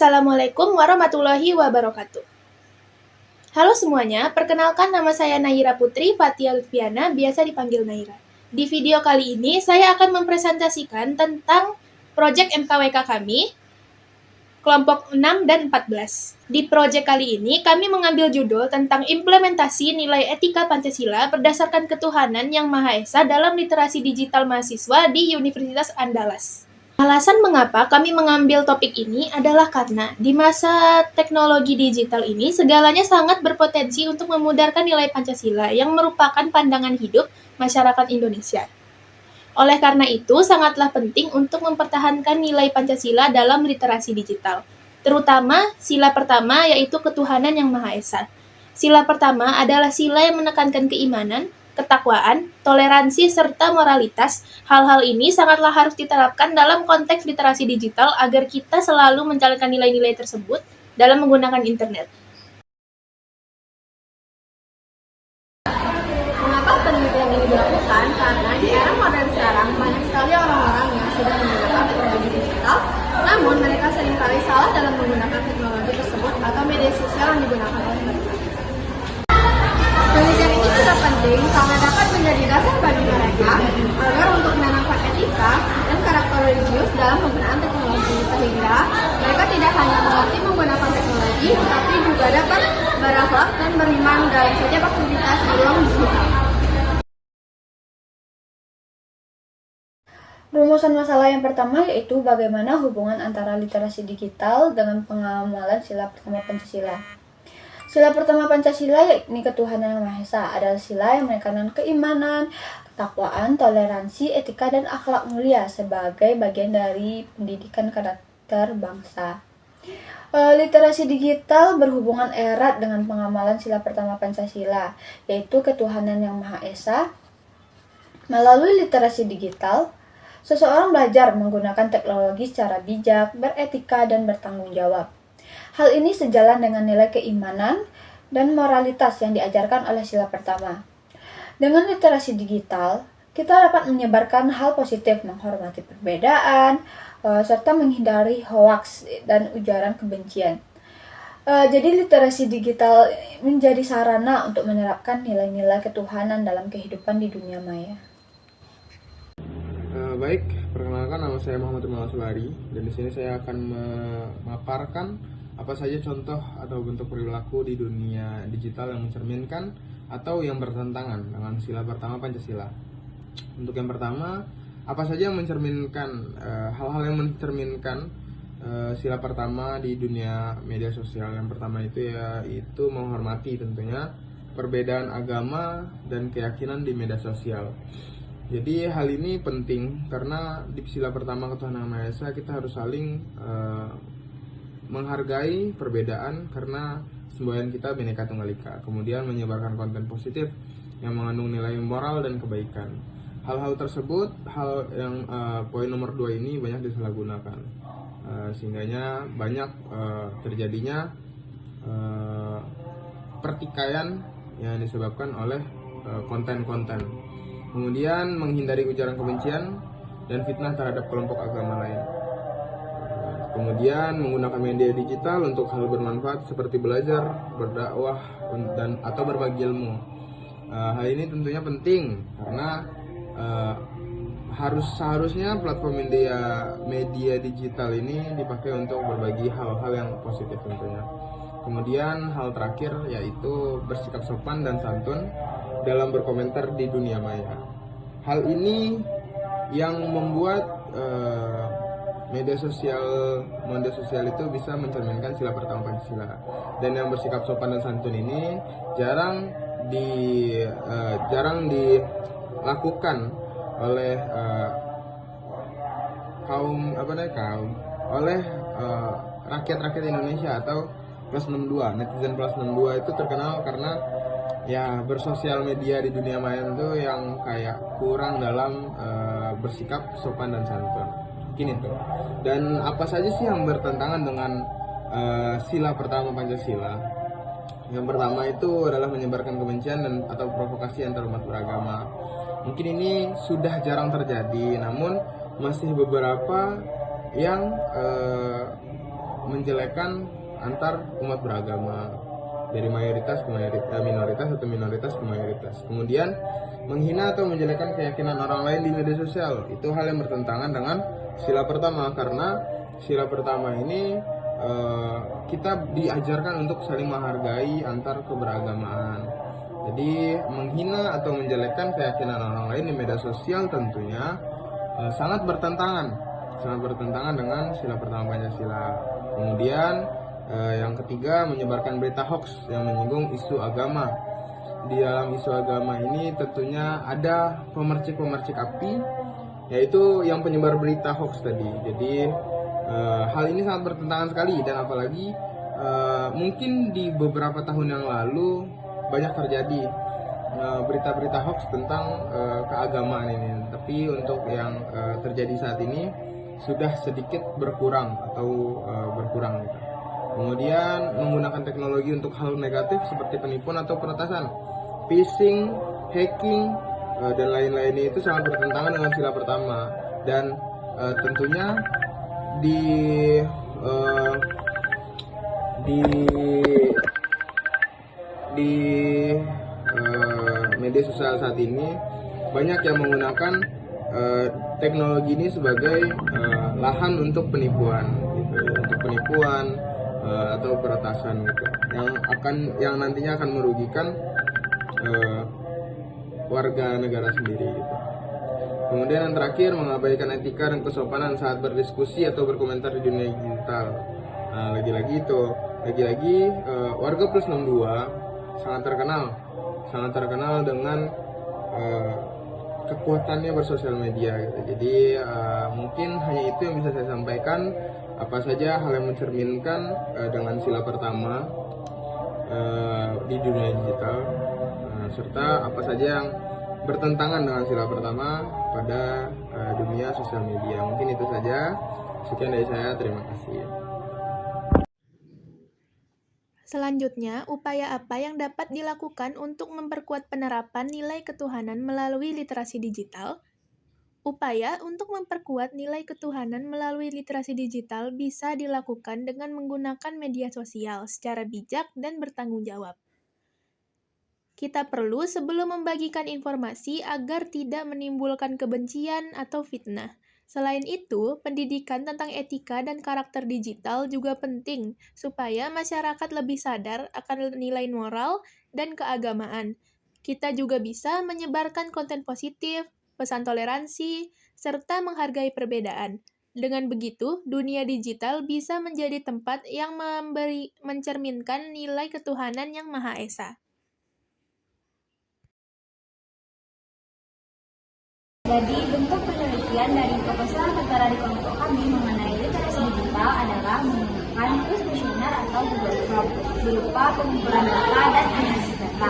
Assalamualaikum warahmatullahi wabarakatuh. Halo semuanya, perkenalkan nama saya Naira Putri Fatia Lutfiana, biasa dipanggil Naira. Di video kali ini, saya akan mempresentasikan tentang proyek MKWK kami, kelompok 6 dan 14. Di proyek kali ini, kami mengambil judul tentang implementasi nilai etika Pancasila berdasarkan ketuhanan yang Maha Esa dalam literasi digital mahasiswa di Universitas Andalas. Alasan mengapa kami mengambil topik ini adalah karena di masa teknologi digital ini segalanya sangat berpotensi untuk memudahkan nilai Pancasila yang merupakan pandangan hidup masyarakat Indonesia. Oleh karena itu, sangatlah penting untuk mempertahankan nilai Pancasila dalam literasi digital, terutama sila pertama yaitu ketuhanan yang Maha Esa. Sila pertama adalah sila yang menekankan keimanan, ketakwaan, toleransi, serta moralitas. Hal-hal ini sangatlah harus diterapkan dalam konteks literasi digital agar kita selalu menjalankan nilai-nilai tersebut dalam menggunakan internet. Mengapa penelitian ini dilakukan? Karena di era modern sekarang banyak sekali orang-orang yang sudah menggunakan teknologi digital, namun mereka seringkali salah dalam menggunakan teknologi tersebut atau media sosial yang digunakan oleh mereka. Penelitian ini juga penting karena dapat menjadi dasar bagi mereka agar untuk menanamkan etika dan karakter religius dalam penggunaan teknologi, sehingga mereka tidak hanya mengerti menggunakan teknologi, tapi juga dapat berakhlak dan beriman dalam setiap aktivitas di ruang digital. Rumusan masalah yang pertama yaitu bagaimana hubungan antara literasi digital dengan pengamalan sila pertama Pancasila. Sila pertama Pancasila yakni ketuhanan yang Maha Esa adalah sila yang menekankan keimanan, ketakwaan, toleransi, etika, dan akhlak mulia sebagai bagian dari pendidikan karakter bangsa. Literasi digital berhubungan erat dengan pengamalan sila pertama Pancasila, yaitu ketuhanan yang Maha Esa. Melalui literasi digital, seseorang belajar menggunakan teknologi secara bijak, beretika, dan bertanggung jawab. Hal ini sejalan dengan nilai keimanan dan moralitas yang diajarkan oleh sila pertama. Dengan literasi digital, kita dapat menyebarkan hal positif, menghormati perbedaan, serta menghindari hoaks dan ujaran kebencian. Jadi literasi digital menjadi sarana untuk menerapkan nilai-nilai ketuhanan dalam kehidupan di dunia maya. Baik, perkenalkan nama saya Muhammad Malaswari dan di sini saya akan memaparkan apa saja contoh atau bentuk perilaku di dunia digital yang mencerminkan atau yang bertentangan dengan sila pertama Pancasila. Untuk yang pertama, apa saja yang mencerminkan hal-hal yang mencerminkan sila pertama di dunia media sosial. Yang pertama itu menghormati tentunya perbedaan agama dan keyakinan di media sosial. Jadi hal ini penting karena di sila pertama ketuhanan Maha Esa kita harus saling menghargai perbedaan karena semboyan kita Bhinneka Tunggal Ika. Kemudian menyebarkan konten positif yang mengandung nilai moral dan kebaikan. Hal-hal tersebut, poin nomor 2 ini banyak disalahgunakan, sehingganya banyak terjadinya pertikaian yang disebabkan oleh konten-konten. Kemudian menghindari ujaran kebencian dan fitnah terhadap kelompok agama lain. Kemudian menggunakan media digital untuk hal bermanfaat seperti belajar, berdakwah, dan atau berbagi ilmu. Hal ini tentunya penting karena seharusnya platform media digital ini dipakai untuk berbagi hal-hal yang positif tentunya. Kemudian hal terakhir yaitu bersikap sopan dan santun dalam berkomentar di dunia maya. Hal ini yang membuat media sosial itu bisa mencerminkan sila pertama Pancasila. Dan yang bersikap sopan dan santun ini jarang dilakukan oleh rakyat-rakyat Indonesia atau plus 62. Netizen plus 62 itu terkenal karena bersosial media di dunia maya itu yang kayak kurang dalam bersikap sopan dan santun. Gini tuh. Dan apa saja sih yang bertentangan dengan sila pertama Pancasila? Yang pertama itu adalah menyebarkan kebencian atau provokasi antar umat beragama. Mungkin ini sudah jarang terjadi, namun masih beberapa yang menjelekkan antar umat beragama dari mayoritas ke minoritas atau minoritas ke mayoritas. Kemudian menghina atau menjelekkan keyakinan orang lain di media sosial, itu hal yang bertentangan dengan sila pertama, karena sila pertama ini kita diajarkan untuk saling menghargai antar keberagamaan. Jadi menghina atau menjelekkan keyakinan orang lain di media sosial tentunya sangat bertentangan dengan sila pertama Pancasila. Kemudian yang ketiga, menyebarkan berita hoax yang menyinggung isu agama. Di dalam isu agama ini tentunya ada pemercik api, yaitu yang penyebar berita hoax tadi. Jadi hal ini sangat bertentangan sekali, dan apalagi mungkin di beberapa tahun yang lalu banyak terjadi berita-berita hoax tentang keagamaan ini. Tapi untuk yang terjadi saat ini sudah sedikit berkurang gitu. Kemudian menggunakan teknologi untuk hal negatif seperti penipuan atau peretasan, phishing, hacking, dan lain-lainnya itu sangat bertentangan dengan sila pertama. Dan tentunya di media sosial saat ini banyak yang menggunakan teknologi ini sebagai lahan untuk penipuan gitu, atau peretasan gitu, yang nantinya akan merugikan warga negara sendiri gitu. Kemudian yang terakhir, mengabaikan etika dan kesopanan saat berdiskusi atau berkomentar di dunia digital. Nah, lagi-lagi warga plus 62 sangat terkenal dengan kekuatannya bersosial media gitu. Jadi mungkin hanya itu yang bisa saya sampaikan. Apa saja hal yang mencerminkan dengan sila pertama di dunia digital, serta apa saja yang bertentangan dengan sila pertama pada dunia sosial media. Mungkin itu saja. Sekian dari saya, terima kasih. Selanjutnya, upaya apa yang dapat dilakukan untuk memperkuat penerapan nilai ketuhanan melalui literasi digital? Upaya untuk memperkuat nilai ketuhanan melalui literasi digital bisa dilakukan dengan menggunakan media sosial secara bijak dan bertanggung jawab. Kita perlu sebelum membagikan informasi agar tidak menimbulkan kebencian atau fitnah. Selain itu, pendidikan tentang etika dan karakter digital juga penting supaya masyarakat lebih sadar akan nilai moral dan keagamaan. Kita juga bisa menyebarkan konten positif, pesan toleransi, serta menghargai perbedaan. Dengan begitu, dunia digital bisa menjadi tempat yang mencerminkan nilai ketuhanan yang Maha Esa. Jadi, bentuk penelitian dari proposal tertera di kelompok kami mengenai literasi digital adalah menggunakan kuesioner atau Google Form berupa pengumpulan data dan analisis data.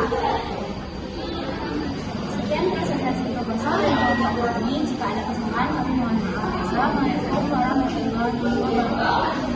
Sekian presentasi proposal dari kelompok kami. Jika ada kesalahan, kami mohon maaf. Assalamualaikum warahmatullahi wabarakatuh.